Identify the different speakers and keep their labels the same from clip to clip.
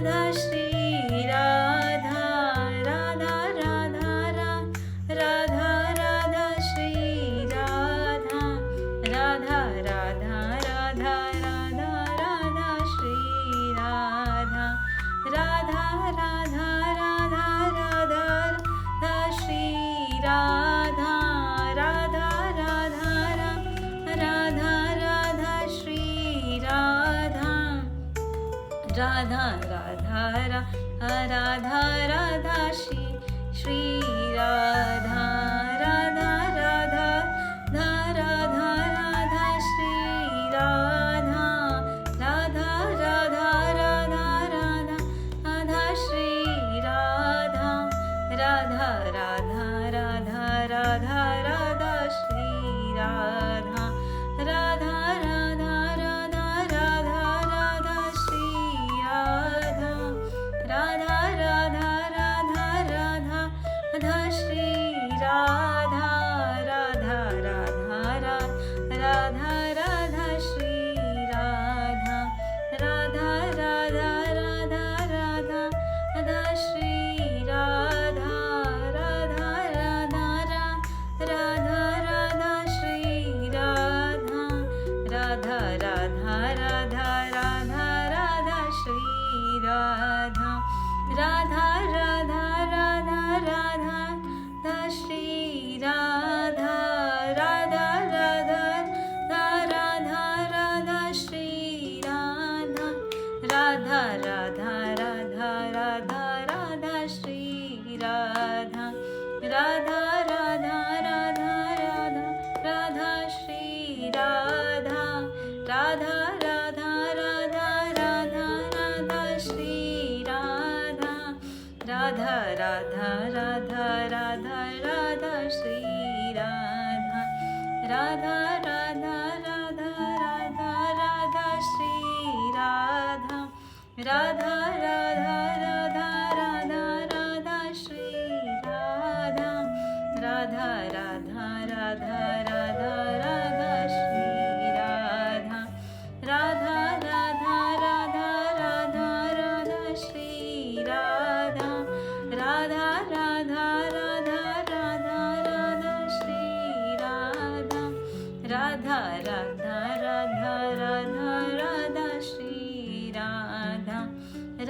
Speaker 1: राधा श्री राधा राधा राधा राधा राधा श्री राधा राधा राधा राधा राधा राधा श्री राधा राधा राधा राधा राधा राधा श्री राधा राधा राधा राधा राधा श्री राधा राधा राधा राधा राधा श्री राधा राधा राधा राधा राधा श्री राधा राधा राधा राधा राधा श्री राधा राधा राधा राधा राधा राधा श्री राधा राधा राधा राधा राधा राधा श्री राधा राधा राधा राधा राधा राधा श्री राधा राधा राधा राधा राधा श्री राधा राधा राधा राधा राधा राधा श्री राधा राधा राधा राधा राधा श्री राधा राधा राधा राधा राधा राधा श्री राधा राधा राधा राधा राधा श्री राधा राधा राधा राधा राधा श्री राधा राधा राधा राधा राधा राधा श्री राधा राधा राधा राधा राधा श्री राधा राधा राधा राधा राधा श्री राधा राधा राधा राधा राधा राधा श्री राधा राधा राधा राधा राधा राधा श्री राधा राधा राधा राधा राधा राधा श्री राधा राधा राधा राधा राधा राधा श्री राधा राधा राधा राधा राधा राधा श्री राधा राधा राधा राधा राधा राधा श्री राधा राधा राधा राधा राधा राधा श्री राधा राधा राधा राधा राधा श्री राधा राधा राधा राधा राधा श्री राधा राधा राधा राधा राधा राधा श्री राधा राधा राधा राधा राधा राधा श्री राधा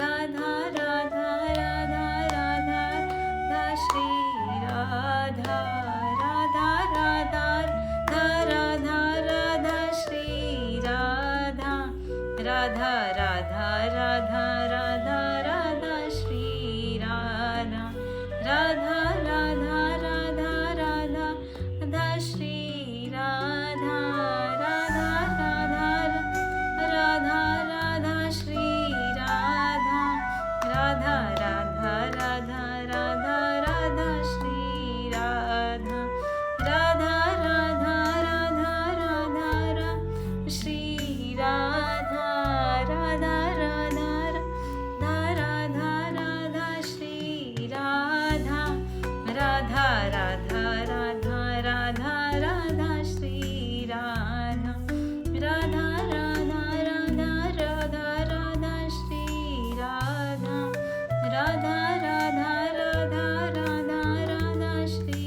Speaker 1: राधा राधा राधा राधा श्री राधा राधा राधा राधा राधा राधा श्री राधा राधा राधा राधा राधा श्री राधा राधा राधा राधा राधा श्री राधा राधा राधा राधा राधा राधा श्री राधा राधा राधा राधा राधा राधा श्री राधा राधा राधा राधा राधा राधा श्री राधा राधा राधा राधा राधा राधा श्री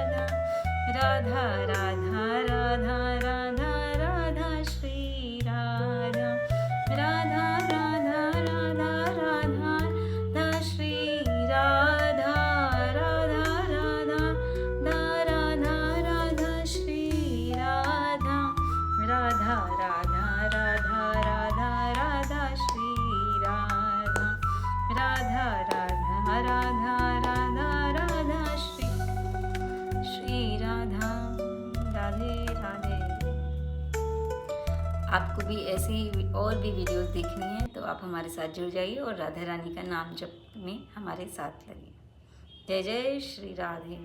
Speaker 1: राधा राधा राधा राधा राधा राधा श्री राधा राधा राधा राधा राधा श्री राधा राधा राधा राधा राधा राधा श्री राधा राधा राधा राधा राधा राधा श्री राधा राधे राधे। आपको भी ऐसी और भी वीडियोस देखनी है तो आप हमारे साथ जुड़ जाइए और राधा रानी का नाम जप में हमारे साथ लगिए। जय जय श्री राधे।